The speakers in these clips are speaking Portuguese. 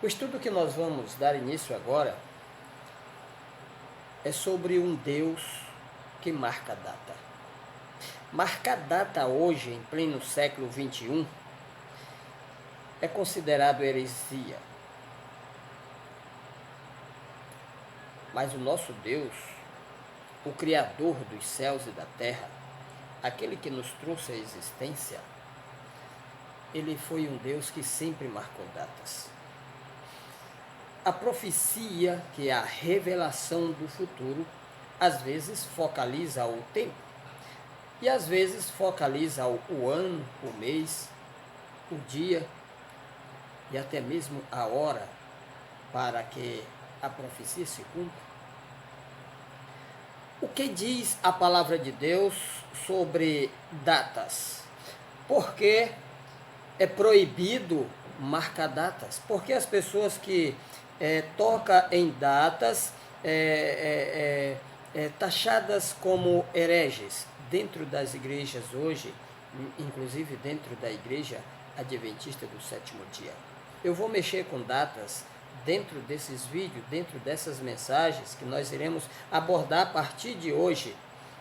O estudo que nós vamos dar início agora é sobre um Deus que marca a data. Marcar data hoje, em pleno século XXI, é considerado heresia. Mas o nosso Deus, o Criador dos céus e da terra, aquele que nos trouxe à existência, ele foi um Deus que sempre marcou datas. A profecia, que é a revelação do futuro, às vezes focaliza o tempo, e às vezes focaliza o ano, o mês, o dia e até mesmo a hora para que a profecia se cumpra. O que diz a palavra de Deus sobre datas? Por que é proibido marcar datas? Porque as pessoas que tocam em datas taxadas como hereges dentro das igrejas hoje, inclusive dentro da igreja adventista do sétimo dia. Eu vou mexer com datas dentro desses vídeos, dentro dessas mensagens que nós iremos abordar a partir de hoje,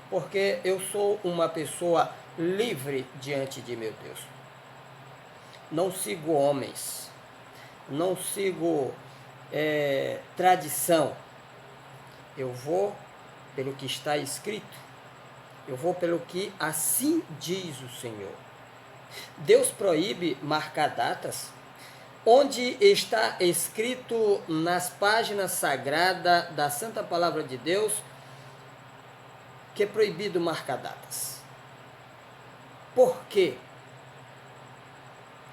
porque eu sou uma pessoa livre diante de meu Deus. Não sigo homens, não sigo tradição. Eu vou pelo que está escrito, eu vou pelo que assim diz o Senhor. Deus proíbe marcar datas onde está escrito nas páginas sagradas da Santa Palavra de Deus que é proibido marcar datas. Por quê?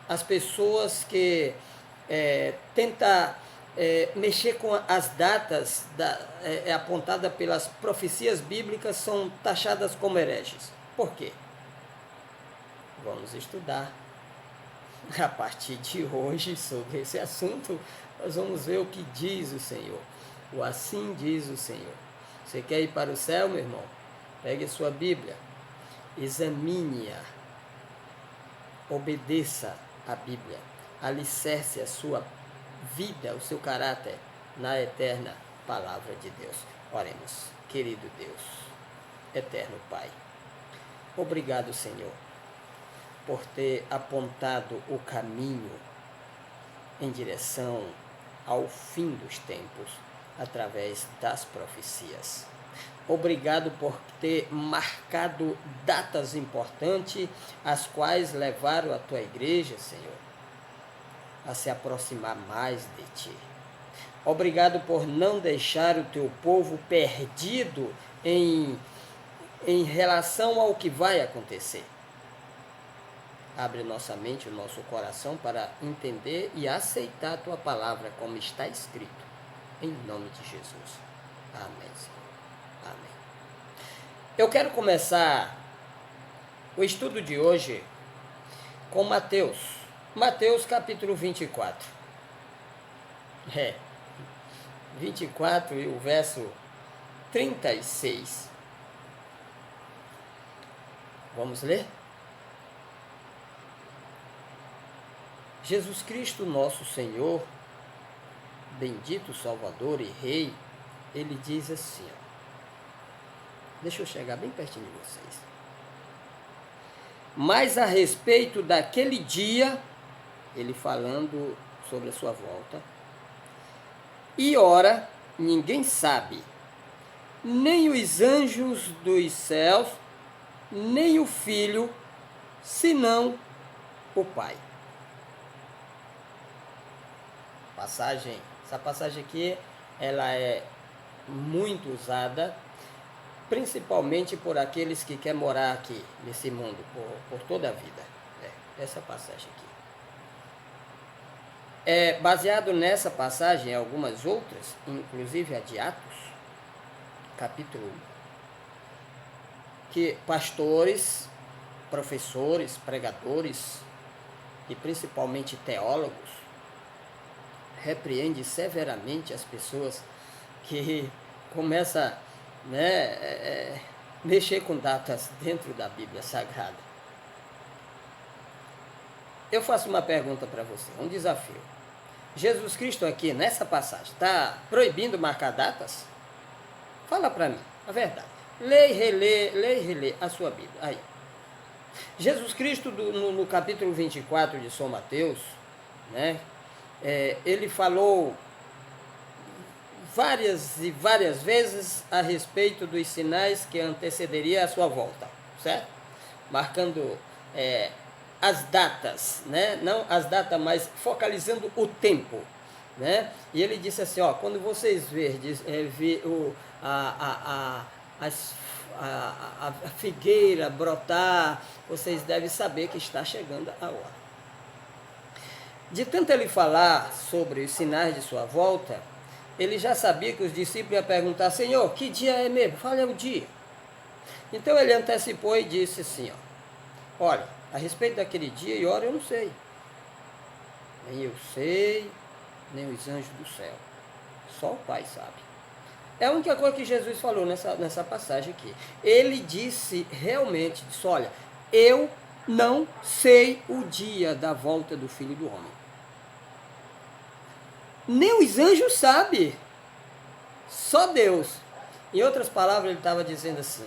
As pessoas que tentam mexer com as datas apontadas pelas profecias bíblicas são taxadas como hereges. Por quê? Vamos estudar a partir de hoje sobre esse assunto. Nós vamos ver o que diz o Senhor. O assim diz o Senhor. Você quer ir para o céu, meu irmão? Pegue sua Bíblia, examine-a, obedeça a Bíblia, alicerce a sua vida, o seu caráter na eterna palavra de Deus. Oremos. Querido Deus, eterno Pai, obrigado, Senhor, por ter apontado o caminho em direção ao fim dos tempos através das profecias. Obrigado por ter marcado datas importantes, as quais levaram a tua igreja, Senhor, a se aproximar mais de ti. Obrigado por não deixar o teu povo perdido em relação ao que vai acontecer. Abre nossa mente, o nosso coração para entender e aceitar a tua palavra como está escrito. Em nome de Jesus. Amém, Senhor. Amém. Eu quero começar o estudo de hoje com Mateus. Mateus capítulo 24. 24 e o verso 36. Vamos ler? Jesus Cristo, nosso Senhor, bendito Salvador e Rei, ele diz assim, ó, deixa eu chegar bem pertinho de vocês. Mas a respeito daquele dia, ele falando sobre a sua volta, e ora, ninguém sabe, nem os anjos dos céus, nem o Filho, senão o Pai. Essa passagem aqui, ela é muito usada, principalmente por aqueles que querem morar aqui, nesse mundo, por toda a vida. Essa passagem aqui. Baseado nessa passagem, algumas outras, inclusive a de Atos, capítulo 1, que pastores, professores, pregadores e principalmente teólogos repreendem severamente as pessoas que começam a mexer com datas dentro da Bíblia Sagrada. Eu faço uma pergunta para você, um desafio. Jesus Cristo aqui, nessa passagem, está proibindo marcar datas? Fala para mim, a verdade. Lê e relê a sua Bíblia. Aí. Jesus Cristo, no capítulo 24 de São Mateus, né, ele falou várias e várias vezes a respeito dos sinais que antecederia a sua volta, certo? Marcando as datas, né? Não as datas, mas focalizando o tempo, né? E ele disse assim, ó, quando vocês verem a figueira brotar, vocês devem saber que está chegando a hora. De tanto ele falar sobre os sinais de sua volta, ele já sabia que os discípulos iam perguntar, Senhor, que dia é mesmo? Fala o dia. Então ele antecipou e disse assim, ó, olha, a respeito daquele dia e hora eu não sei. Nem eu sei, nem os anjos do céu. Só o Pai sabe. É a única coisa que Jesus falou nessa passagem aqui. Ele disse realmente, disse, olha, eu não sei o dia da volta do Filho do Homem. Nem os anjos sabem. Só Deus. Em outras palavras, ele estava dizendo assim,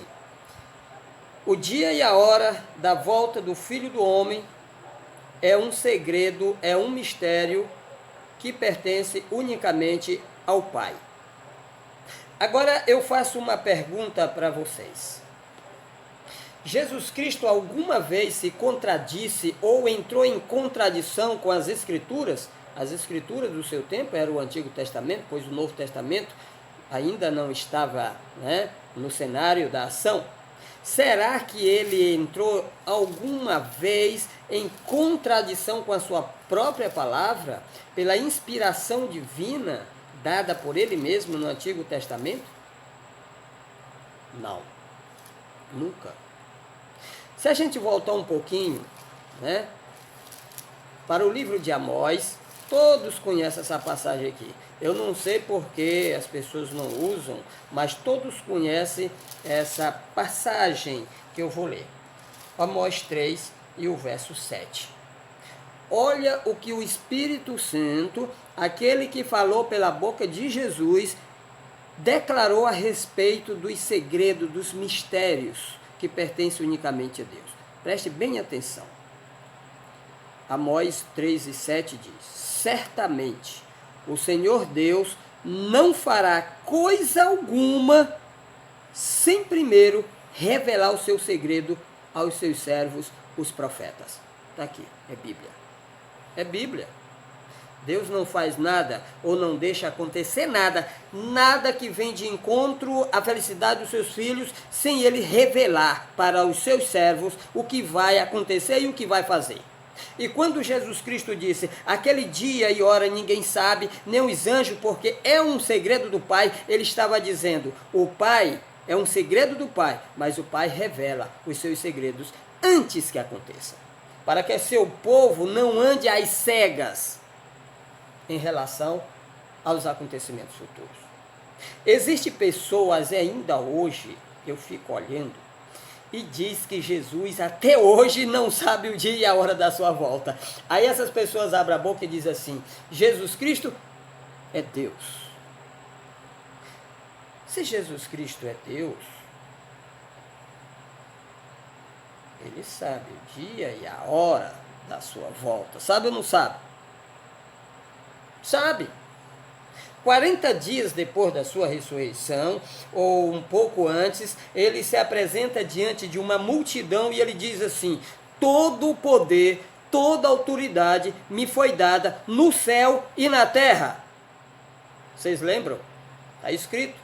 o dia e a hora da volta do Filho do Homem é um segredo, é um mistério que pertence unicamente ao Pai. Agora eu faço uma pergunta para vocês. Jesus Cristo alguma vez se contradisse ou entrou em contradição com as Escrituras? As Escrituras do seu tempo eram o Antigo Testamento, pois o Novo Testamento ainda não estava, né, no cenário da ação. Será que ele entrou alguma vez em contradição com a sua própria palavra, pela inspiração divina dada por ele mesmo no Antigo Testamento? Não, nunca. Se a gente voltar um pouquinho, né, para o livro de Amós, todos conhecem essa passagem aqui. Eu não sei porque as pessoas não usam, mas todos conhecem essa passagem que eu vou ler. Amós 3 e o verso 7. Olha o que o Espírito Santo, aquele que falou pela boca de Jesus, declarou a respeito dos segredos, dos mistérios que pertencem unicamente a Deus. Preste bem atenção. Amós 3 e 7 diz, certamente o Senhor Deus não fará coisa alguma sem primeiro revelar o seu segredo aos seus servos, os profetas. Está aqui, é Bíblia. É Bíblia. Deus não faz nada ou não deixa acontecer nada, nada que vem de encontro à felicidade dos seus filhos, sem ele revelar para os seus servos o que vai acontecer e o que vai fazer. E quando Jesus Cristo disse, aquele dia e hora ninguém sabe, nem os anjos, porque é um segredo do Pai, ele estava dizendo, o Pai é um segredo do Pai, mas o Pai revela os seus segredos antes que aconteça, para que seu povo não ande às cegas em relação aos acontecimentos futuros. Existem pessoas ainda hoje, eu fico olhando, e diz que Jesus até hoje não sabe o dia e a hora da sua volta. Aí essas pessoas abrem a boca e dizem assim, Jesus Cristo é Deus. Se Jesus Cristo é Deus, ele sabe o dia e a hora da sua volta. Sabe ou não sabe? Sabe. 40 dias depois da sua ressurreição, ou um pouco antes, ele se apresenta diante de uma multidão e ele diz assim, todo o poder, toda a autoridade me foi dada no céu e na terra. Vocês lembram? Está escrito.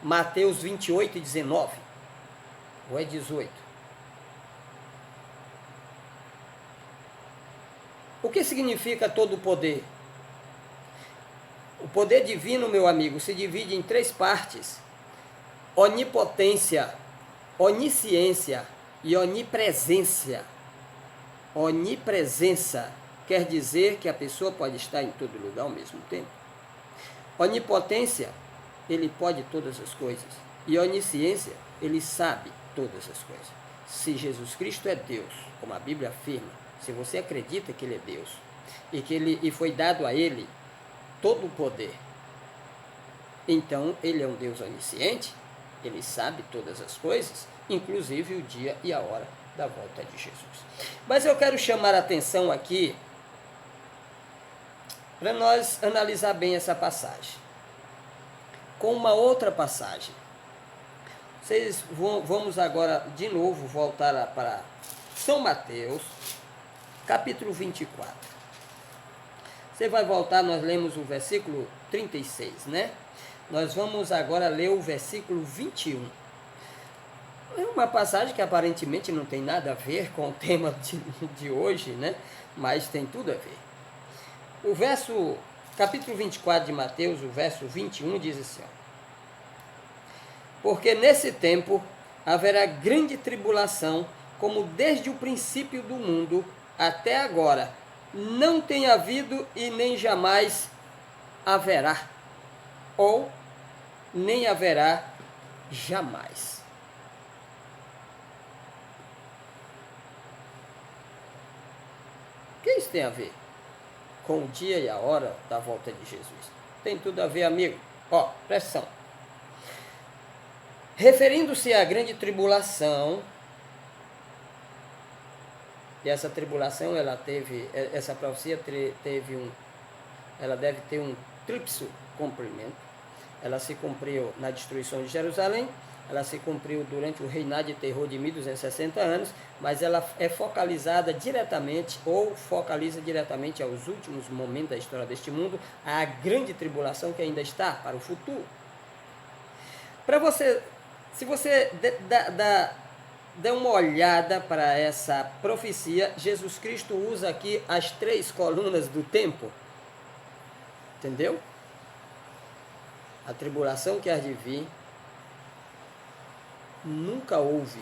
Mateus 28 e 19. Ou é 18? O que significa todo o poder? O poder divino, meu amigo, se divide em 3 partes. Onipotência, onisciência e onipresença. Onipresença quer dizer que a pessoa pode estar em todo lugar ao mesmo tempo. Onipotência, ele pode todas as coisas. E onisciência, ele sabe todas as coisas. Se Jesus Cristo é Deus, como a Bíblia afirma, se você acredita que ele é Deus, e que ele foi dado a ele todo o poder. Então, ele é um Deus onisciente, ele sabe todas as coisas, inclusive o dia e a hora da volta de Jesus. Mas eu quero chamar a atenção aqui para nós analisar bem essa passagem com uma outra passagem. Vamos agora de novo voltar para São Mateus, capítulo 24. Você vai voltar, nós lemos o versículo 36, né? Nós vamos agora ler o versículo 21. É uma passagem que aparentemente não tem nada a ver com o tema de hoje, né? Mas tem tudo a ver. O capítulo 24 de Mateus, o verso 21 diz assim, ó: porque nesse tempo haverá grande tribulação, como desde o princípio do mundo até agora não tem havido e nem jamais haverá, ou nem haverá jamais. O que isso tem a ver com o dia e a hora da volta de Jesus? Tem tudo a ver, amigo. Ó, presta atenção. Referindo-se à grande tribulação, e essa tribulação, essa profecia ela deve ter um tríplice cumprimento. Ela se cumpriu na destruição de Jerusalém, ela se cumpriu durante o reinado de terror de 1260 anos, mas ela é focaliza diretamente aos últimos momentos da história deste mundo, a grande tribulação que ainda está para o futuro. Se você der uma olhada para essa profecia, Jesus Cristo usa aqui as 3 colunas do tempo. Entendeu? A tribulação que há de vir nunca houve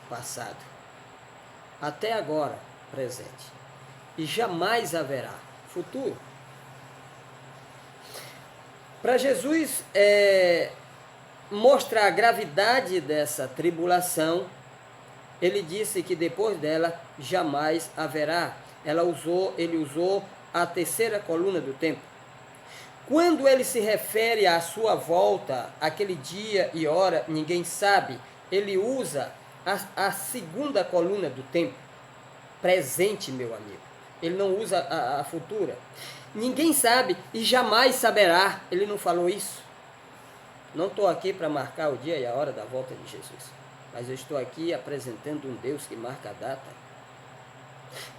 passado, até agora presente, e jamais haverá futuro. Para Jesus mostrar a gravidade dessa tribulação, ele disse que depois dela jamais haverá. Ele usou a 3ª coluna do tempo. Quando ele se refere à sua volta, aquele dia e hora, ninguém sabe, ele usa a 2ª coluna do tempo, presente, meu amigo. Ele não usa a futura. Ninguém sabe e jamais saberá. Ele não falou isso. Não estou aqui para marcar o dia e a hora da volta de Jesus, mas eu estou aqui apresentando um Deus que marca a data.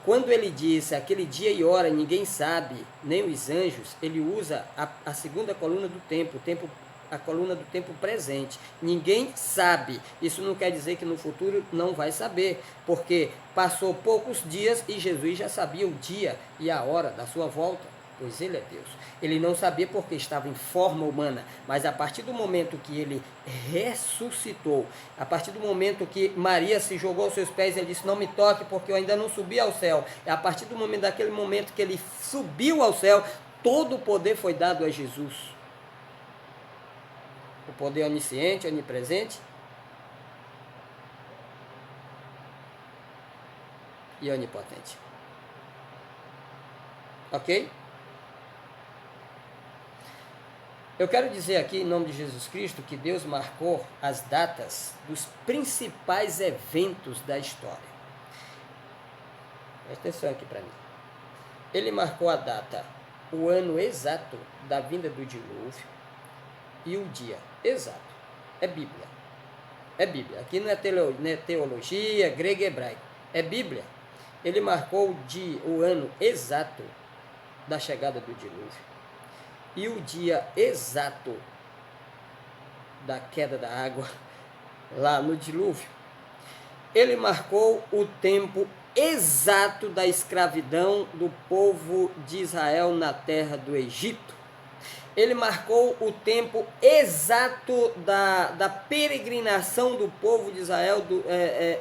Quando ele disse aquele dia e hora ninguém sabe, nem os anjos, ele usa a 2ª coluna do tempo, a coluna do tempo presente. Ninguém sabe. Isso não quer dizer que no futuro não vai saber, porque passou poucos dias e Jesus já sabia o dia e a hora da sua volta, pois ele é Deus. Ele não sabia porque estava em forma humana, mas a partir do momento que ele ressuscitou, a partir do momento que Maria se jogou aos seus pés, ele disse, não me toque porque eu ainda não subi ao céu. É a partir do momento daquele momento que ele subiu ao céu, todo o poder foi dado a Jesus. O poder onisciente, onipresente e onipotente. Ok? Eu quero dizer aqui, em nome de Jesus Cristo, que Deus marcou as datas dos principais eventos da história. Presta atenção aqui para mim. Ele marcou a data, o ano exato da vinda do dilúvio e o dia exato. É Bíblia. É Bíblia. Aqui não é teologia grega e hebraica. É Bíblia. Ele marcou o ano exato da chegada do dilúvio e o dia exato da queda da água lá no dilúvio. Ele marcou o tempo exato da escravidão do povo de Israel na terra do Egito. Ele marcou o tempo exato da peregrinação do povo de Israel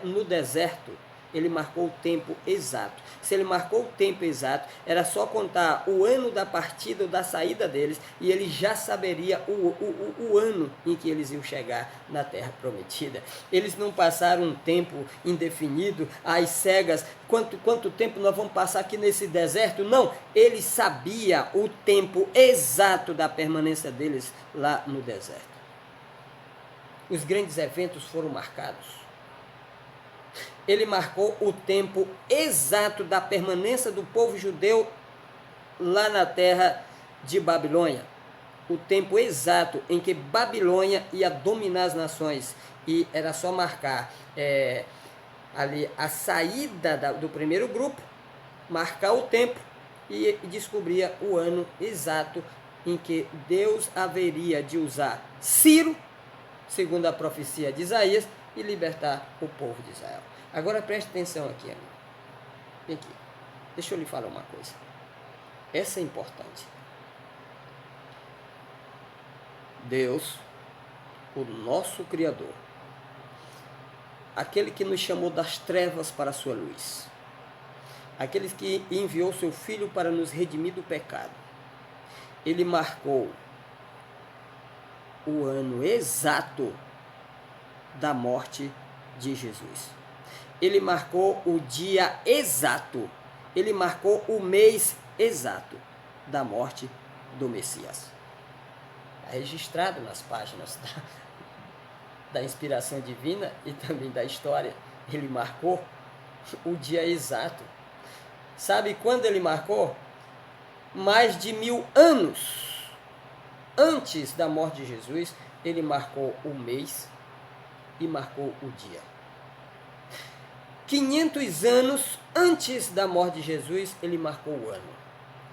no deserto. Ele marcou o tempo exato. Se ele marcou o tempo exato, era só contar o ano da partida ou da saída deles, e ele já saberia o ano em que eles iam chegar na terra prometida. Eles não passaram um tempo indefinido, às cegas, quanto tempo nós vamos passar aqui nesse deserto? Não, ele sabia o tempo exato da permanência deles lá no deserto. Os grandes eventos foram marcados. Ele marcou o tempo exato da permanência do povo judeu lá na terra de Babilônia. O tempo exato em que Babilônia ia dominar as nações. E era só marcar ali a saída do primeiro grupo, marcar o tempo e descobria o ano exato em que Deus haveria de usar Ciro, segundo a profecia de Isaías, e libertar o povo de Israel. Agora preste atenção aqui, amigo. Vem aqui. Deixa eu lhe falar uma coisa. Essa é importante. Deus, o nosso Criador, aquele que nos chamou das trevas para a sua luz, aquele que enviou seu Filho para nos redimir do pecado, ele marcou o ano exato da morte de Jesus. Ele marcou o dia exato, ele marcou o mês exato da morte do Messias. Está registrado nas páginas da inspiração divina e também da história. Ele marcou o dia exato. Sabe quando ele marcou? Mais de 1000 anos antes da morte de Jesus, ele marcou o mês e marcou o dia. 500 anos antes da morte de Jesus, ele marcou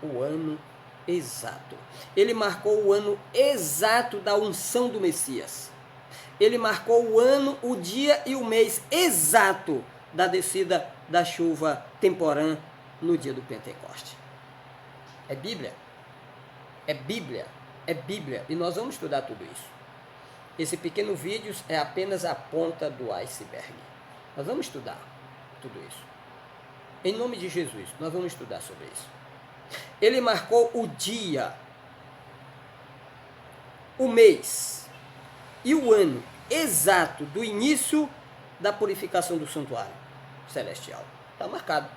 o ano exato. Ele marcou o ano exato da unção do Messias. Ele marcou o ano, o dia e o mês exato da descida da chuva temporã no dia do Pentecoste. É Bíblia. É Bíblia. É Bíblia. E nós vamos estudar tudo isso. Esse pequeno vídeo é apenas a ponta do iceberg. Nós vamos estudar tudo isso. Em nome de Jesus, nós vamos estudar sobre isso. Ele marcou o dia, o mês e o ano exato do início da purificação do santuário celestial. Está marcado.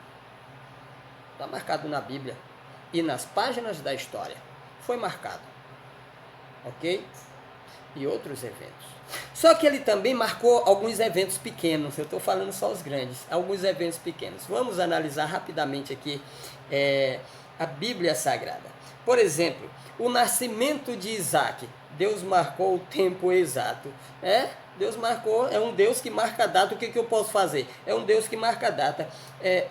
Está marcado na Bíblia e nas páginas da história. Foi marcado. Ok? E outros eventos. Só que ele também marcou alguns eventos pequenos. Eu estou falando só os grandes. Alguns eventos pequenos. Vamos analisar rapidamente aqui a Bíblia Sagrada. Por exemplo, o nascimento de Isaac. Deus marcou o tempo exato. Deus marcou, é um Deus que marca a data. O que eu posso fazer? É um Deus que marca a data.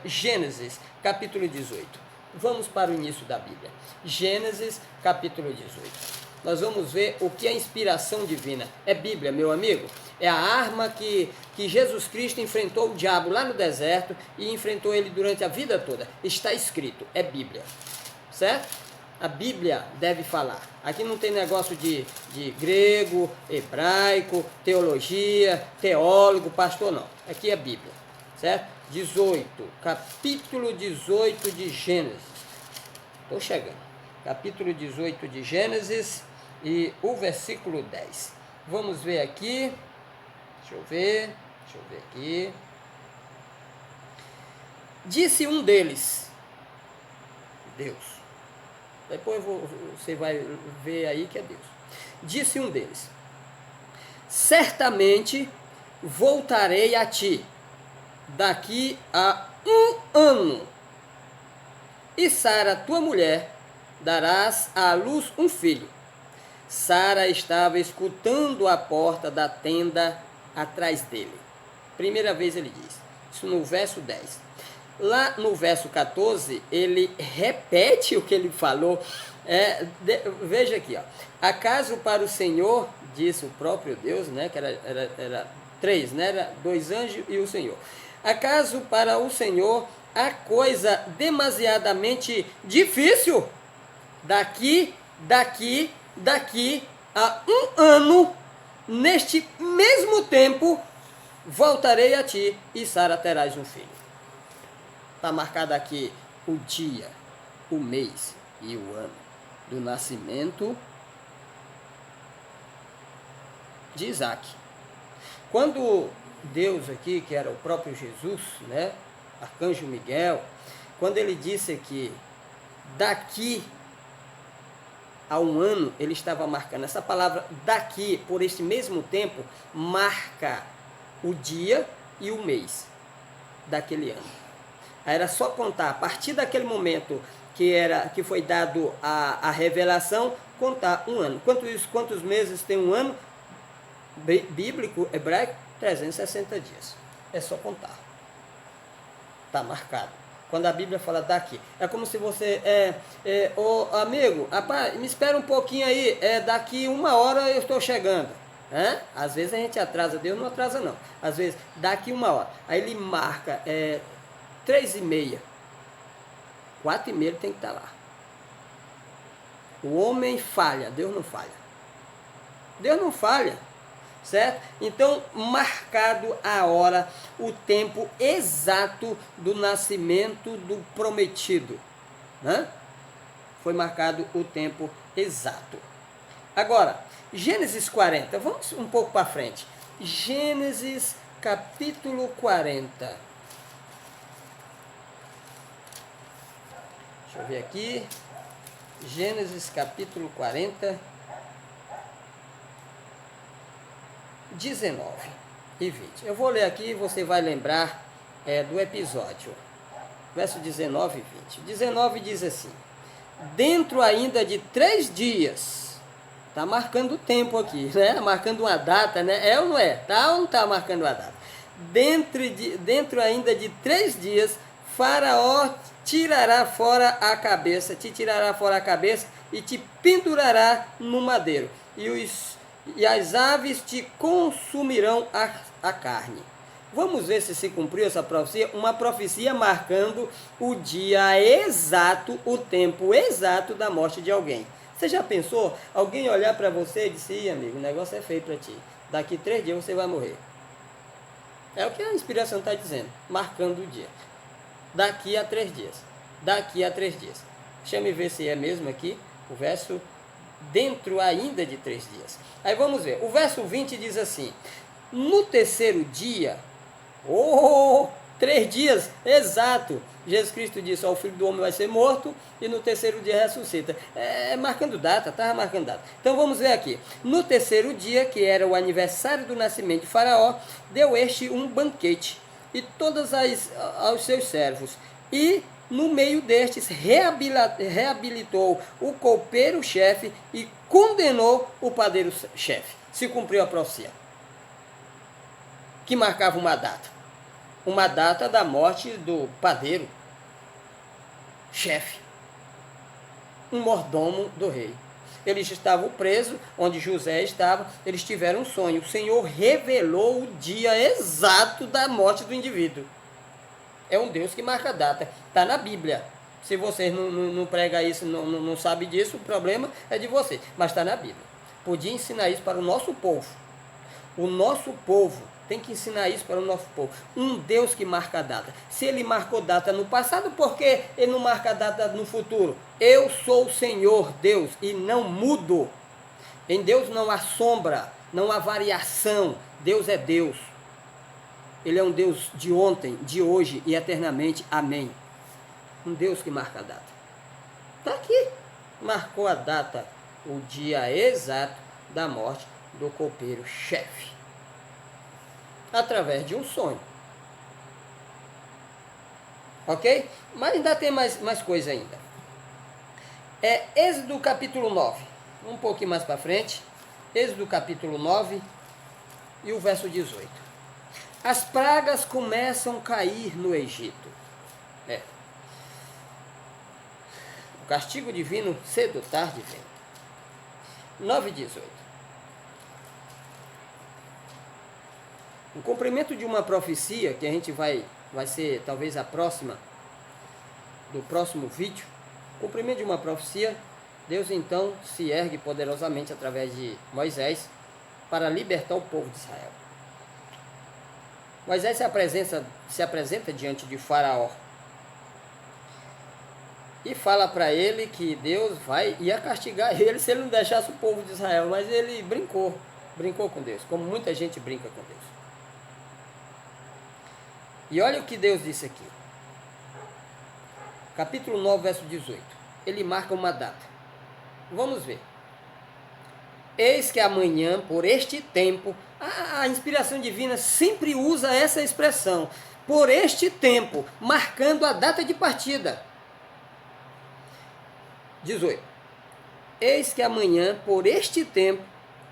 Gênesis, capítulo 18. Vamos para o início da Bíblia. Gênesis, capítulo 18. Nós vamos ver o que é inspiração divina. É Bíblia, meu amigo. É a arma que Jesus Cristo enfrentou o diabo lá no deserto e enfrentou ele durante a vida toda. Está escrito, é Bíblia. Certo? A Bíblia deve falar. Aqui não tem negócio de grego, hebraico, teologia, teólogo, pastor, não. Aqui é Bíblia. Certo? 18, capítulo 18 de Gênesis. Estou chegando. Capítulo 18 de Gênesis e o versículo 10. Vamos ver aqui. Deixa eu ver aqui. Disse um deles, Deus. Depois você vai ver aí que é Deus. Disse um deles, certamente voltarei a ti daqui a 1 ano, e Sara, tua mulher, darás à luz um filho. Sara estava escutando a porta da tenda atrás dele. Primeira vez ele diz, isso no verso 10. Lá no verso 14, ele repete o que ele falou. Veja aqui, ó. Acaso para o Senhor, disse o próprio Deus, né, que era 3, né, era 2 anjos e o Senhor. Acaso para o Senhor há coisa demasiadamente difícil? Daqui a 1 ano, neste mesmo tempo, voltarei a ti e Sara terás um filho. Está marcado aqui o dia, o mês e o ano do nascimento de Isaac. Quando Deus aqui, que era o próprio Jesus, né, Arcanjo Miguel, quando ele disse que daqui a um ano, ele estava marcando. Essa palavra daqui, por este mesmo tempo, marca o dia e o mês daquele ano. Aí era só contar, a partir daquele momento que foi dado a revelação, contar um ano. Quantos meses tem um ano? Bíblico, hebraico, 360 dias. É só contar. Está marcado. Quando a Bíblia fala daqui, é como se você, ô amigo, rapaz, me espera um pouquinho aí, daqui 1 hora eu estou chegando. Às vezes a gente atrasa, Deus não atrasa não. Às vezes, daqui 1 hora. Aí ele marca 3h30, 4h30 ele tem que estar lá. O homem falha, Deus não falha. Deus não falha. Certo? Então, marcado a hora, o tempo exato do nascimento do prometido. Né? Foi marcado o tempo exato. Agora, Gênesis 40, vamos um pouco para frente. Gênesis capítulo 40. Deixa eu ver aqui. Gênesis capítulo 40. 19 e 20. Eu vou ler aqui e você vai lembrar do episódio. Verso 19 e 20. 19 diz assim: dentro ainda de 3 dias, está marcando o tempo aqui, né? Marcando uma data, né? É ou não é? Tá ou não está marcando a data? Dentro ainda de 3 dias, Faraó tirará fora a cabeça, te tirará fora a cabeça e te pendurará no madeiro. E as aves te consumirão a carne. Vamos ver se cumpriu essa profecia. Uma profecia marcando o dia exato, o tempo exato da morte de alguém. Você já pensou? Alguém olhar para você e dizer: amigo, o negócio é feio para ti. Daqui 3 dias você vai morrer. É o que a inspiração está dizendo. Marcando o dia. Daqui a 3 dias. Daqui a 3 dias. Deixa eu ver se é mesmo aqui o verso. Dentro ainda de 3 dias. Aí vamos ver. O verso 20 diz assim: no terceiro dia, 3 dias, exato. Jesus Cristo disse: o Filho do Homem vai ser morto e no terceiro dia ressuscita. Marcando data, estava marcando data. Então vamos ver aqui. No terceiro dia, que era o aniversário do nascimento de Faraó, deu este um banquete e todos aos seus servos. E no meio destes, reabilitou o copeiro-chefe e condenou o padeiro-chefe. Se cumpriu a profecia. Que marcava uma data. Uma data da morte do padeiro-chefe. Um mordomo do rei. Eles estavam presos, onde José estava, eles tiveram um sonho. O Senhor revelou o dia exato da morte do indivíduo. É um Deus que marca a data. Está na Bíblia. Se vocês não pregam isso, não sabem disso, o problema é de vocês. Mas está na Bíblia. Podia ensinar isso para o nosso povo. O nosso povo tem que ensinar isso para o nosso povo. Um Deus que marca a data. Se ele marcou data no passado, por que ele não marca a data no futuro? Eu sou o Senhor Deus e não mudo. Em Deus não há sombra, não há variação. Deus é Deus. Ele é um Deus de ontem, de hoje e eternamente. Amém. Um Deus que marca a data. Está aqui. Marcou a data, o dia exato da morte do copeiro-chefe. Através de um sonho. Ok? Mas ainda tem mais coisa ainda. Êxodo capítulo 9. Um pouquinho mais para frente. Êxodo capítulo 9 e o verso 18. As pragas começam a cair no Egito. O castigo divino cedo ou tarde vem. 9:18. O cumprimento de uma profecia, que a gente vai ser talvez a próxima, do próximo vídeo. Cumprimento de uma profecia, Deus então se ergue poderosamente através de Moisés para libertar o povo de Israel. Moisés se apresenta diante de Faraó. e fala para ele que Deus ia castigar ele se ele não deixasse o povo de Israel, mas ele brincou com Deus, como muita gente brinca com Deus. E olha o que Deus disse aqui, capítulo 9, verso 18, ele marca uma data, vamos ver. Eis que amanhã, por este tempo, a inspiração divina sempre usa essa expressão, por este tempo, marcando a data de partida. 18. Eis que amanhã, por este tempo,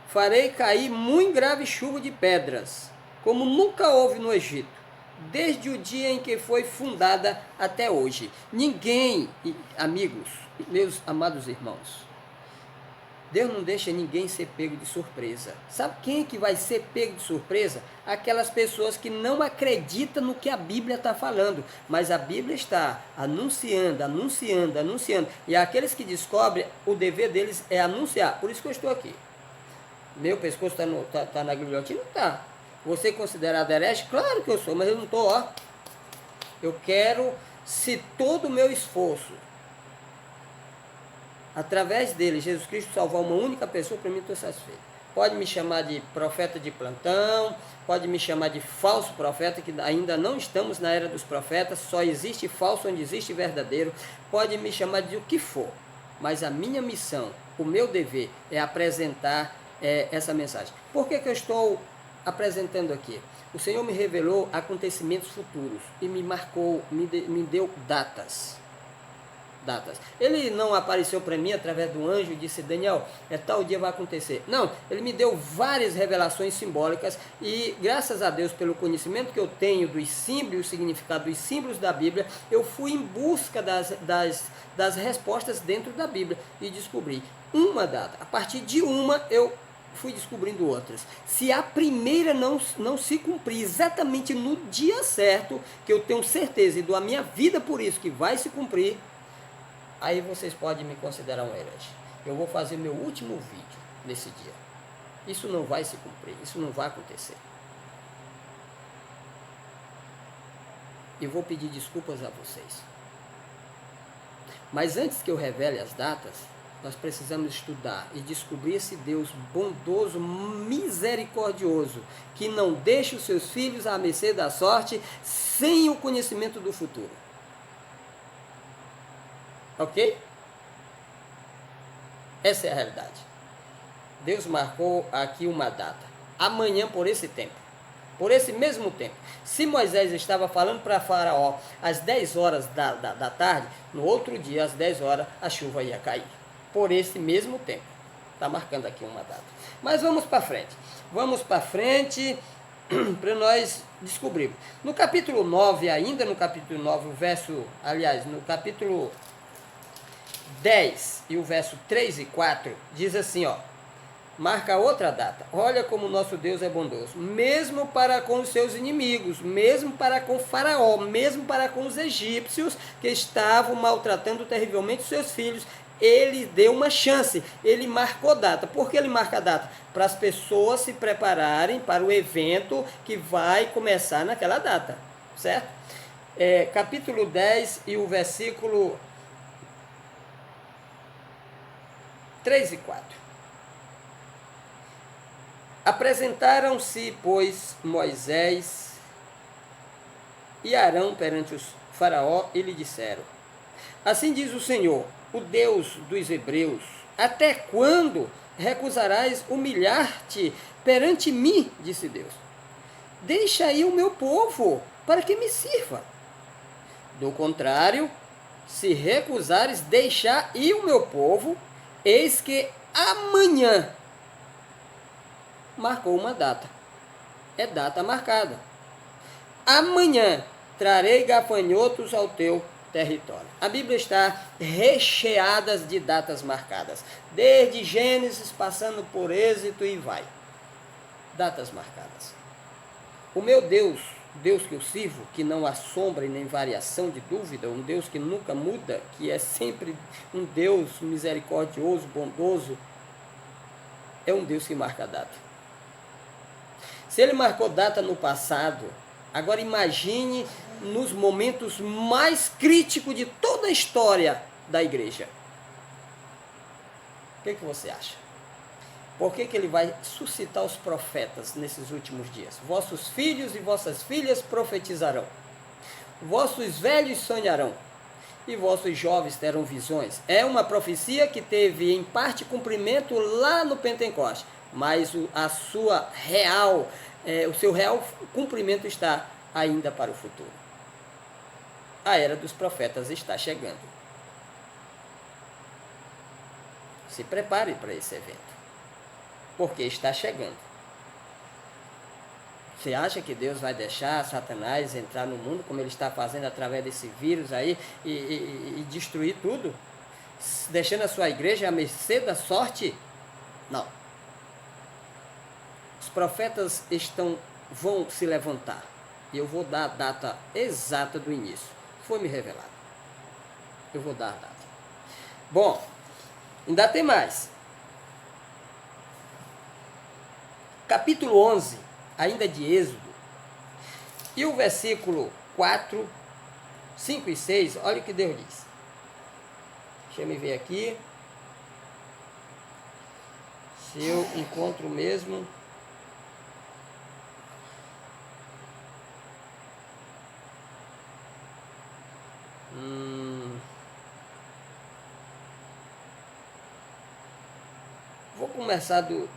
farei cair muito grave chuva de pedras, como nunca houve no Egito, desde o dia em que foi fundada até hoje. Ninguém, amigos, meus amados irmãos, Deus não deixa ninguém ser pego de surpresa. Sabe quem que vai ser pego de surpresa? Aquelas pessoas que não acreditam no que a Bíblia está falando. Mas a Bíblia está anunciando. E aqueles que descobrem, o dever deles é anunciar. Por isso que eu estou aqui. Meu pescoço está na guilhotina? Não está. Você é considerado herege? Claro que eu sou, mas eu não estou, ó. Eu quero, se todo o meu esforço, através dele, Jesus Cristo salvar uma única pessoa, para mim estou satisfeito. Pode me chamar de profeta de plantão, pode me chamar de falso profeta, que ainda não estamos na era dos profetas, só existe falso onde existe verdadeiro, pode me chamar de o que for, mas a minha missão, o meu dever é apresentar essa mensagem. Por que eu estou apresentando aqui? O Senhor me revelou acontecimentos futuros e me marcou, me deu datas. Ele não apareceu para mim através do anjo e disse, Daniel, tal dia vai acontecer. Não, ele me deu várias revelações simbólicas e graças a Deus pelo conhecimento que eu tenho dos símbolos, o significado dos símbolos da Bíblia, eu fui em busca das respostas dentro da Bíblia e descobri uma data. A partir de uma eu fui descobrindo outras. Se a primeira não se cumprir exatamente no dia certo, que eu tenho certeza e dou a minha vida por isso que vai se cumprir, aí vocês podem me considerar um herege. Eu vou fazer meu último vídeo nesse dia. Isso não vai se cumprir, isso não vai acontecer. E vou pedir desculpas a vocês. Mas antes que eu revele as datas, nós precisamos estudar e descobrir esse Deus bondoso, misericordioso, que não deixa os seus filhos à mercê da sorte sem o conhecimento do futuro. Ok? Essa é a realidade. Deus marcou aqui uma data. Amanhã por esse tempo. Por esse mesmo tempo. Se Moisés estava falando para Faraó às 10 horas da tarde, no outro dia, às 10 horas, a chuva ia cair. Por esse mesmo tempo. Está marcando aqui uma data. Mas vamos para frente. Vamos para frente para nós descobrirmos. No capítulo 9, ainda no capítulo 9, no capítulo 10 e o verso 3 e 4, diz assim, ó, marca outra data. Olha como o nosso Deus é bondoso, mesmo para com os seus inimigos, mesmo para com Faraó, mesmo para com os egípcios que estavam maltratando terrivelmente os seus filhos, ele deu uma chance, ele marcou data. Por que ele marca a data? Para as pessoas se prepararem para o evento que vai começar naquela data, certo? Capítulo 10 e o versículo 3 e 4. Apresentaram-se, pois, Moisés e Arão perante os Faraó e lhe disseram, assim diz o Senhor, o Deus dos hebreus, até quando recusarás humilhar-te perante mim, disse Deus. Deixa aí o meu povo, para que me sirva. Do contrário, se recusares deixar ir o meu povo, eis que amanhã marcou uma data. É data marcada. Amanhã trarei gafanhotos ao teu território. A Bíblia está recheada de datas marcadas. Desde Gênesis, passando por Êxodo e vai. Datas marcadas. O meu Deus, Deus que eu sirvo, que não há sombra e nem variação de dúvida, um Deus que nunca muda, que é sempre um Deus misericordioso, bondoso, é um Deus que marca a data. Se ele marcou data no passado, agora imagine nos momentos mais críticos de toda a história da igreja. O que você acha? Por que ele vai suscitar os profetas nesses últimos dias? Vossos filhos e vossas filhas profetizarão. Vossos velhos sonharão. E vossos jovens terão visões. É uma profecia que teve em parte cumprimento lá no Pentecostes. Mas o seu real cumprimento está ainda para o futuro. A era dos profetas está chegando. Se prepare para esse evento. Porque está chegando. Você acha que Deus vai deixar Satanás entrar no mundo, como ele está fazendo através desse vírus aí, e destruir tudo? Deixando a sua igreja à mercê da sorte? Não. Os profetas vão se levantar. E eu vou dar a data exata do início. Foi me revelado. Eu vou dar a data. Bom, ainda tem mais. Capítulo 11, ainda de Êxodo, e o versículo 4, 5 e 6, olha o que Deus diz. Deixa eu ver aqui, se eu encontro mesmo. Vou começar do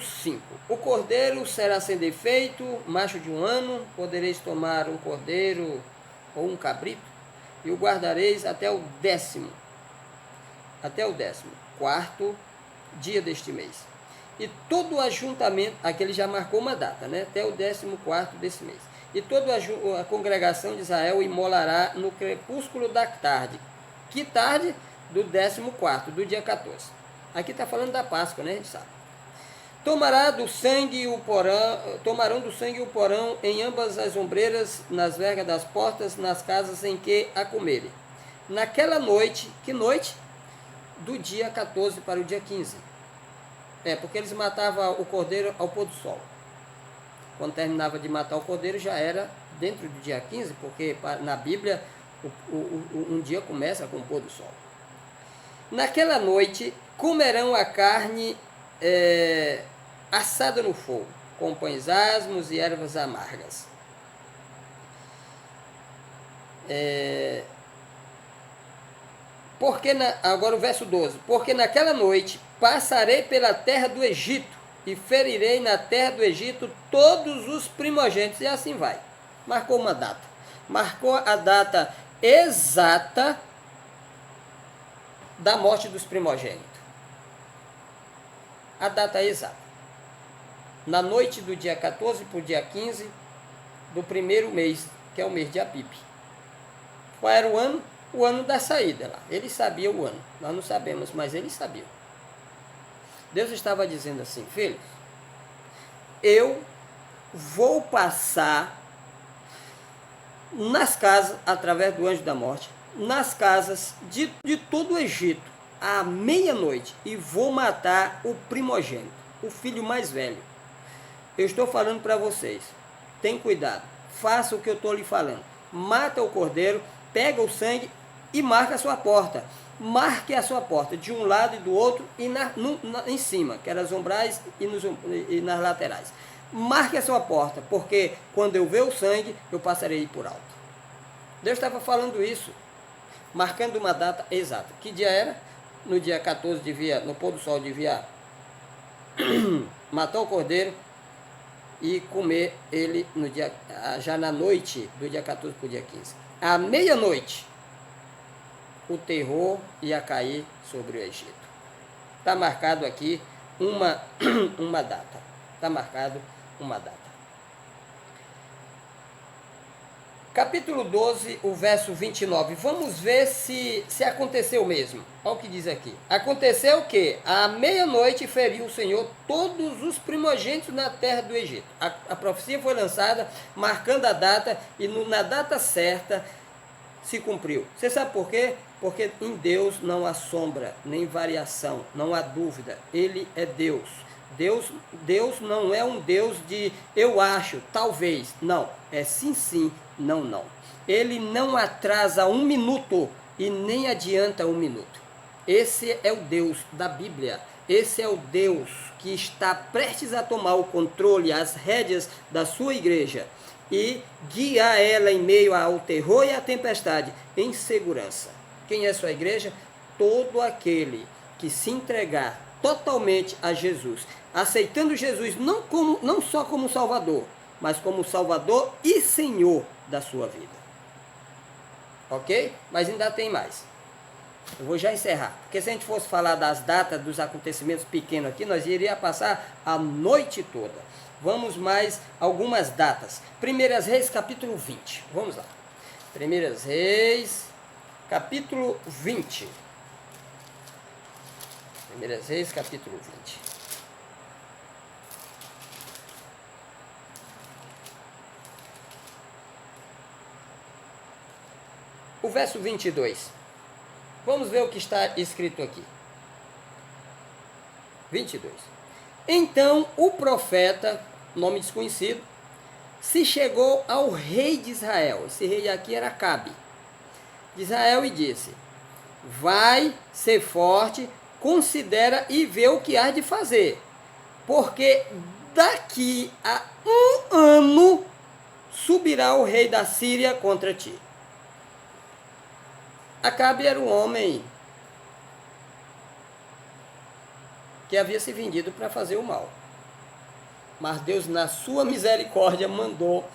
5. O cordeiro será sem defeito, macho de 1 ano, podereis tomar um cordeiro ou um cabrito, e o guardareis até o 14º dia deste mês. E todo o ajuntamento, aqui ele já marcou uma data, né? Até o 14º desse mês. E toda a congregação de Israel imolará no crepúsculo da tarde. Que tarde? Do 14º, do dia 14. Aqui está falando da Páscoa, né? A gente sabe. Tomarão do sangue e o porão em ambas as ombreiras, nas vergas das portas, nas casas em que a comerem. Naquela noite, que noite? Do dia 14 para o dia 15. Porque eles matavam o cordeiro ao pôr do sol. Quando terminava de matar o cordeiro, já era dentro do dia 15, porque na Bíblia um dia começa com o pôr do sol. Naquela noite, comerão a carne assada no fogo, com pães asmos e ervas amargas. Agora o verso 12. Porque naquela noite passarei pela terra do Egito, e ferirei na terra do Egito todos os primogênitos. E assim vai. Marcou uma data. Marcou a data exata da morte dos primogênitos. A data exata. Na noite do dia 14 para o dia 15 do primeiro mês, que é o mês de Abibe. Qual era o ano? O ano da saída lá. Ele sabia o ano. Nós não sabemos, mas ele sabia. Deus estava dizendo assim: filhos, eu vou passar nas casas, através do anjo da morte, nas casas de todo o Egito, à meia-noite, e vou matar o primogênito, o filho mais velho. Eu estou falando para vocês, tem cuidado, faça o que eu estou lhe falando. Mata o cordeiro, pega o sangue e marca a sua porta. Marque a sua porta de um lado e do outro e em cima, que eram as ombrais e nas laterais. Marque a sua porta, porque quando eu ver o sangue, eu passarei por alto. Deus estava falando isso, marcando uma data exata. Que dia era? No dia 14 no pôr do sol devia matar o cordeiro e comer ele já na noite do dia 14 para o dia 15. À meia-noite, o terror ia cair sobre o Egito. Está marcado aqui uma data. Está marcado uma data. Capítulo 12, o verso 29. Vamos ver se aconteceu mesmo. Olha o que diz aqui. Aconteceu que à meia-noite feriu o Senhor todos os primogênitos na terra do Egito. A profecia foi lançada, marcando a data, e na data certa se cumpriu. Você sabe por quê? Porque em Deus não há sombra, nem variação, não há dúvida. Ele é Deus. Deus não é um Deus de eu acho, talvez. Não, é sim, sim, não, não. Ele não atrasa um minuto e nem adianta um minuto. Esse é o Deus da Bíblia. Esse é o Deus que está prestes a tomar o controle, as rédeas da sua igreja e guiar ela em meio ao terror e à tempestade em segurança. Quem é sua igreja? Todo aquele que se entregar totalmente a Jesus, aceitando Jesus não só como Salvador, mas como Salvador e Senhor da sua vida. Ok? Mas ainda tem mais. Eu vou já encerrar, porque se a gente fosse falar das datas, dos acontecimentos pequenos aqui, nós iríamos passar a noite toda. Vamos mais algumas datas. 1 Reis, capítulo 20. Vamos lá. 1 Reis, capítulo 20. 1 Reis, capítulo 20. O verso 22. Vamos ver o que está escrito aqui. 22. Então o profeta, nome desconhecido, se chegou ao rei de Israel. Esse rei aqui era Acabe, de Israel, e disse: vai ser forte, considera e vê o que há de fazer, porque daqui a 1 ano subirá o rei da Síria contra ti. Acabe era um homem que havia se vendido para fazer o mal. Mas Deus, na sua misericórdia, mandou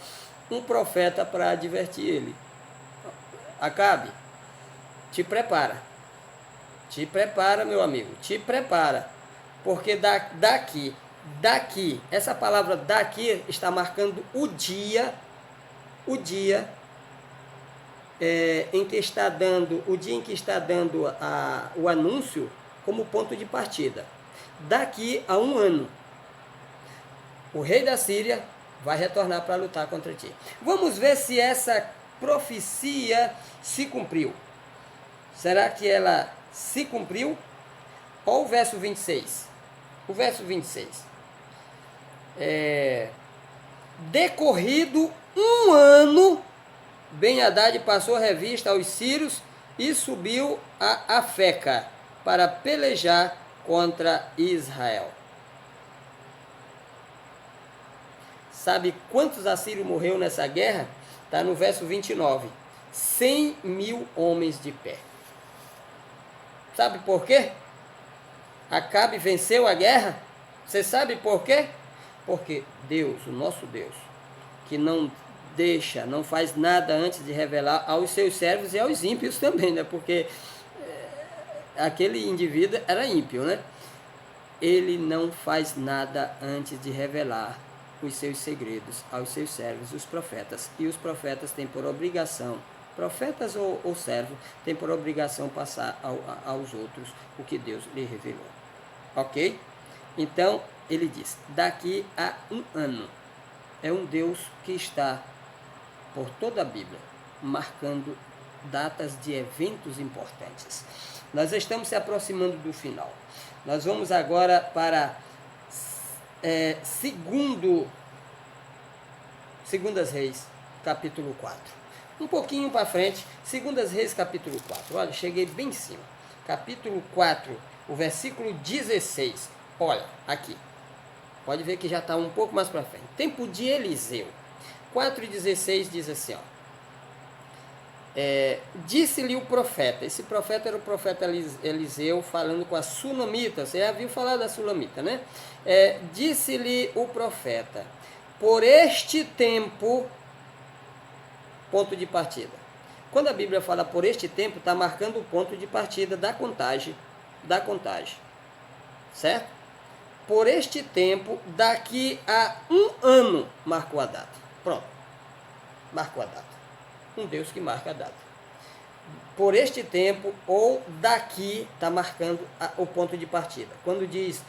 um profeta para advertir ele. Acabe, te prepara. Te prepara, meu amigo, te prepara. Porque daqui, essa palavra daqui está marcando o dia em que está dando o anúncio como ponto de partida. Daqui a 1 ano, o rei da Síria vai retornar para lutar contra ti. Vamos ver se essa profecia se cumpriu. Será que ela se cumpriu? Olha o verso 26. O verso 26. Decorrido 1 ano, Ben-Hadad passou revista aos sírios e subiu a Afeca para pelejar contra Israel. Sabe quantos assírios morreram nessa guerra? Está no verso 29. 100.000 homens de pé. Sabe por quê? Acabe venceu a guerra? Você sabe por quê? Porque Deus, o nosso Deus, que não deixa, não faz nada antes de revelar aos seus servos e aos ímpios também, né? Porque aquele indivíduo era ímpio, né? Ele não faz nada antes de revelar os seus segredos aos seus servos, os profetas. E os profetas têm por obrigação, profetas ou servos, têm por obrigação passar aos outros o que Deus lhe revelou. Ok? Então, ele diz, daqui a 1 ano, é um Deus que está por toda a Bíblia, marcando datas de eventos importantes. Nós estamos se aproximando do final. Nós vamos agora para Segundas Reis, capítulo 4. Um pouquinho para frente, Segundas Reis, capítulo 4. Olha, cheguei bem em cima. Capítulo 4, o versículo 16. Olha, aqui. Pode ver que já está um pouco mais para frente. Tempo de Eliseu. 4,16 diz assim, ó. Disse-lhe o profeta, esse profeta era o profeta Eliseu falando com a Sunamita, você já viu falar da Sunamita, né? Disse-lhe o profeta, por este tempo, ponto de partida. Quando a Bíblia fala por este tempo, está marcando o ponto de partida da contagem, certo? Por este tempo, daqui a 1 ano, marcou a data. Pronto, marcou a data. Um Deus que marca a data. Por este tempo, ou daqui, está marcando o ponto de partida. Quando diz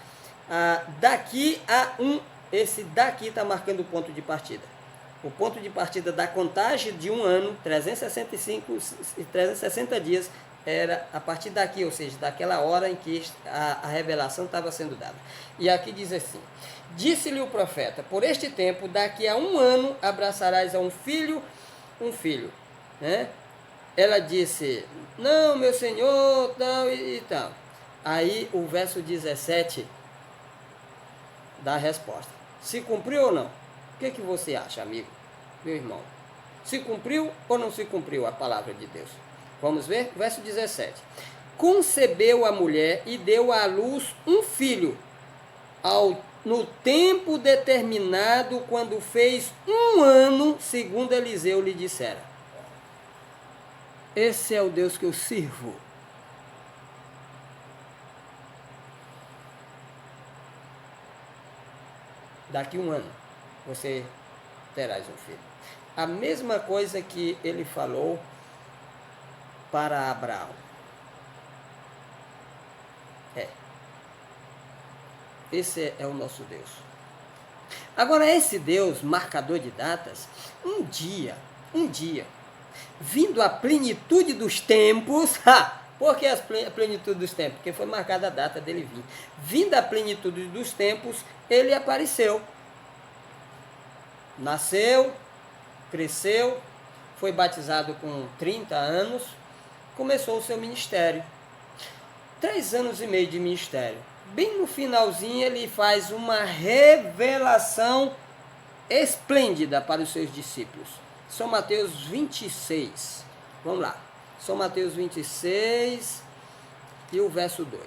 daqui a esse daqui está marcando o ponto de partida. O ponto de partida da contagem de 1 ano, 360 dias, era a partir daqui, ou seja, daquela hora em que a revelação estava sendo dada. E aqui diz assim, disse-lhe o profeta, por este tempo, daqui a 1 ano, abraçarás a um filho, né? ela disse, não, meu senhor, tal e tal. Aí o verso 17 dá a resposta. Se cumpriu ou não? O que você acha, amigo, meu irmão? Se cumpriu ou não se cumpriu a palavra de Deus? Vamos ver? Verso 17. Concebeu a mulher e deu à luz um filho, no tempo determinado, quando fez 1 ano, segundo Eliseu lhe dissera. Esse é o Deus que eu sirvo. Daqui 1 ano, você terás um filho. A mesma coisa que ele falou para Abraão. Esse é o nosso Deus. Agora, esse Deus, marcador de datas, um dia, vindo a plenitude dos tempos, por que a plenitude dos tempos? Porque foi marcada a data dele vir. Vindo a plenitude dos tempos, ele apareceu. Nasceu, cresceu, foi batizado com 30 anos, começou o seu ministério. 3 anos e meio de ministério. Bem no finalzinho ele faz uma revelação esplêndida para os seus discípulos. São Mateus 26. Vamos lá. São Mateus 26 e o verso 2.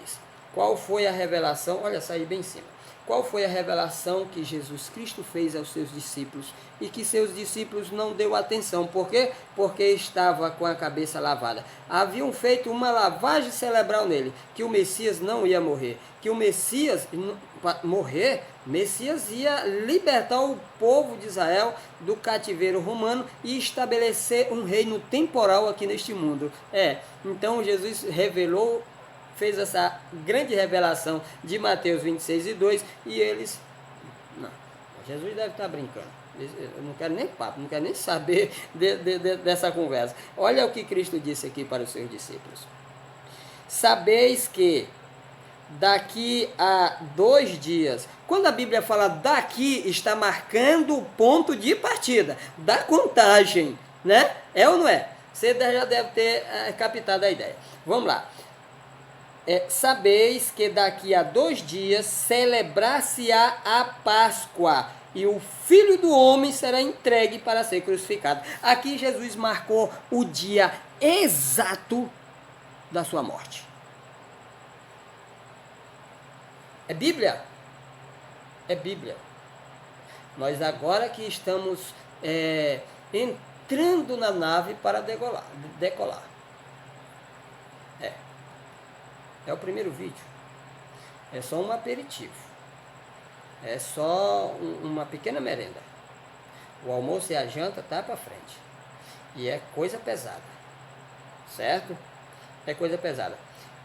Qual foi a revelação? Olha, saí bem em cima. Qual foi a revelação que Jesus Cristo fez aos seus discípulos e que seus discípulos não deu atenção? Por quê? Porque estava com a cabeça lavada. Haviam feito uma lavagem cerebral nele, que o Messias não ia morrer, que o Messias Messias ia libertar o povo de Israel do cativeiro romano e estabelecer um reino temporal aqui neste mundo. Então Jesus fez essa grande revelação de Mateus 26 e 2, e eles, não, Jesus deve estar brincando, eu não quero nem papo, não quero nem saber dessa conversa. Olha o que Cristo disse aqui para os seus discípulos. Sabeis que daqui a 2 dias, quando a Bíblia fala daqui, está marcando o ponto de partida, da contagem, né? É ou não é? Você já deve ter captado a ideia. Vamos lá. Sabeis que daqui a 2 dias celebrar-se-á a Páscoa, e o Filho do Homem será entregue para ser crucificado. Aqui Jesus marcou o dia exato da sua morte. É Bíblia? É Bíblia. Nós agora que estamos entrando na nave para decolar. É o primeiro vídeo. É só um aperitivo. É só uma pequena merenda. O almoço e a janta tá para frente. E é coisa pesada. Certo? É coisa pesada.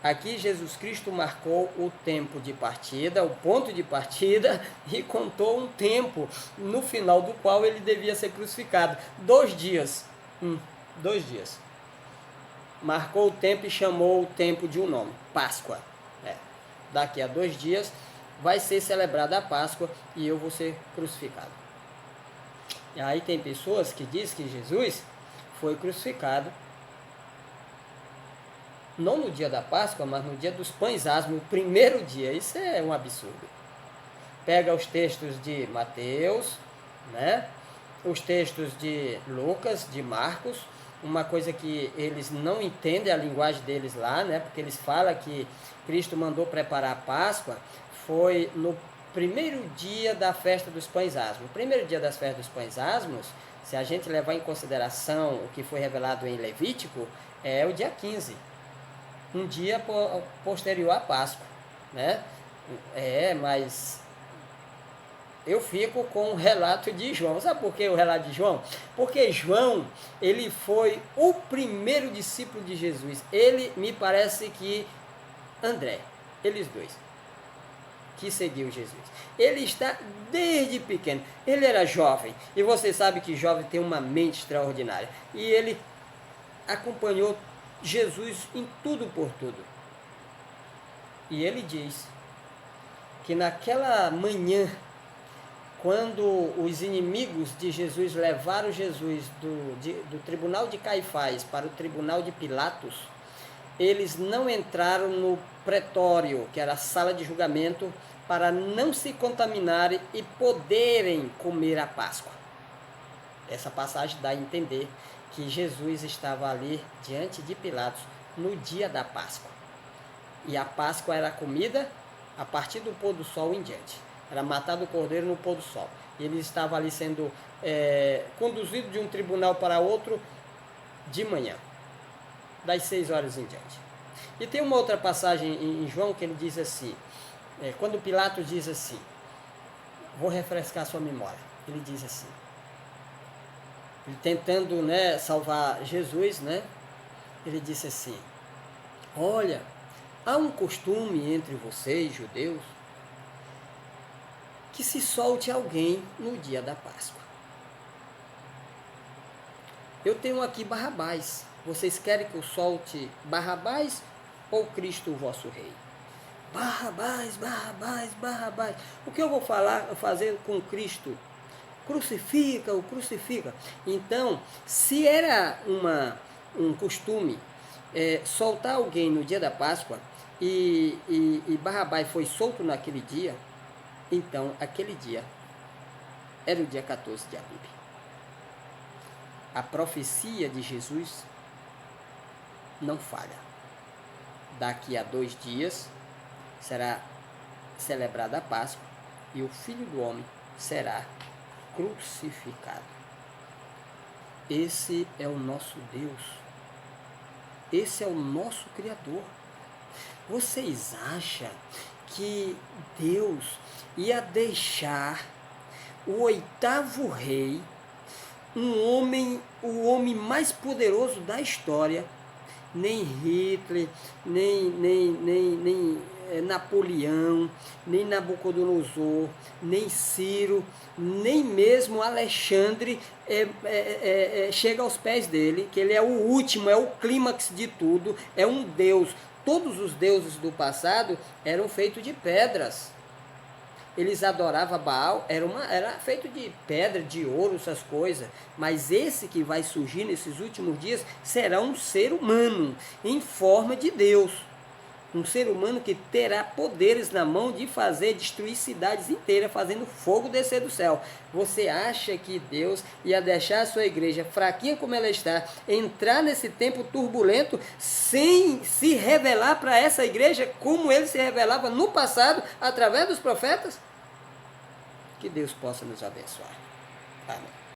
Aqui Jesus Cristo marcou o tempo de partida, o ponto de partida, e contou um tempo no final do qual ele devia ser crucificado. 2 dias. 2 dias. Marcou o tempo e chamou o tempo de um nome, Páscoa. Daqui a 2 dias vai ser celebrada a Páscoa e eu vou ser crucificado. E aí tem pessoas que dizem que Jesus foi crucificado não no dia da Páscoa, mas no dia dos pães asmos, o primeiro dia. Isso é um absurdo. Pega os textos de Mateus, né? Os textos de Lucas, de Marcos. Uma coisa que eles não entendem a linguagem deles lá, né? Porque eles falam que Cristo mandou preparar a Páscoa foi no primeiro dia da festa dos pães asmos. O primeiro dia das festas dos pães asmos, se a gente levar em consideração o que foi revelado em Levítico, é o dia 15, um dia posterior à Páscoa, né? Mas eu fico com o relato de João. Sabe por que o relato de João? Porque João, ele foi o primeiro discípulo de Jesus. Ele, me parece que André, eles dois, que seguiu Jesus. Ele está desde pequeno. Ele era jovem. E você sabe que jovem tem uma mente extraordinária. E ele acompanhou Jesus em tudo por tudo. E ele diz que naquela manhã quando os inimigos de Jesus levaram Jesus do tribunal de Caifás para o tribunal de Pilatos, eles não entraram no pretório, que era a sala de julgamento, para não se contaminarem e poderem comer a Páscoa. Essa passagem dá a entender que Jesus estava ali diante de Pilatos no dia da Páscoa. E a Páscoa era comida a partir do pôr do sol em diante. Era matado o cordeiro no pôr do sol. E ele estava ali sendo conduzido de um tribunal para outro de manhã, das 6 horas em diante. E tem uma outra passagem em João que ele diz assim, quando Pilatos diz assim, vou refrescar sua memória, ele diz assim, ele tentando, né, salvar Jesus, né, ele disse assim, olha, há um costume entre vocês, judeus, que se solte alguém no dia da Páscoa. Eu tenho aqui Barrabás. Vocês querem que eu solte Barrabás ou Cristo, o vosso rei? Barrabás, Barrabás, Barrabás. O que eu vou fazer com Cristo? Crucifica-o, crucifica. Então, se era um costume soltar alguém no dia da Páscoa e Barrabás foi solto naquele dia, então aquele dia era o dia 14 de Abib. A profecia de Jesus não falha. Daqui a 2 dias será celebrada a Páscoa e o Filho do Homem será crucificado. Esse é o nosso Deus. Esse é o nosso Criador. Vocês acham que Deus ia deixar o 8º rei, o homem mais poderoso da história, nem Hitler, nem Napoleão, nem Nabucodonosor, nem Ciro, nem mesmo Alexandre chega aos pés dele, que ele é o último, é o clímax de tudo, é um Deus. Todos os deuses do passado eram feitos de pedras. Eles adoravam Baal, era feito de pedra, de ouro, essas coisas. Mas esse que vai surgir nesses últimos dias será um ser humano em forma de Deus. Um ser humano que terá poderes na mão de destruir cidades inteiras, fazendo fogo descer do céu. Você acha que Deus ia deixar a sua igreja, fraquinha como ela está, entrar nesse tempo turbulento, sem se revelar para essa igreja como ele se revelava no passado, através dos profetas? Que Deus possa nos abençoar. Amém.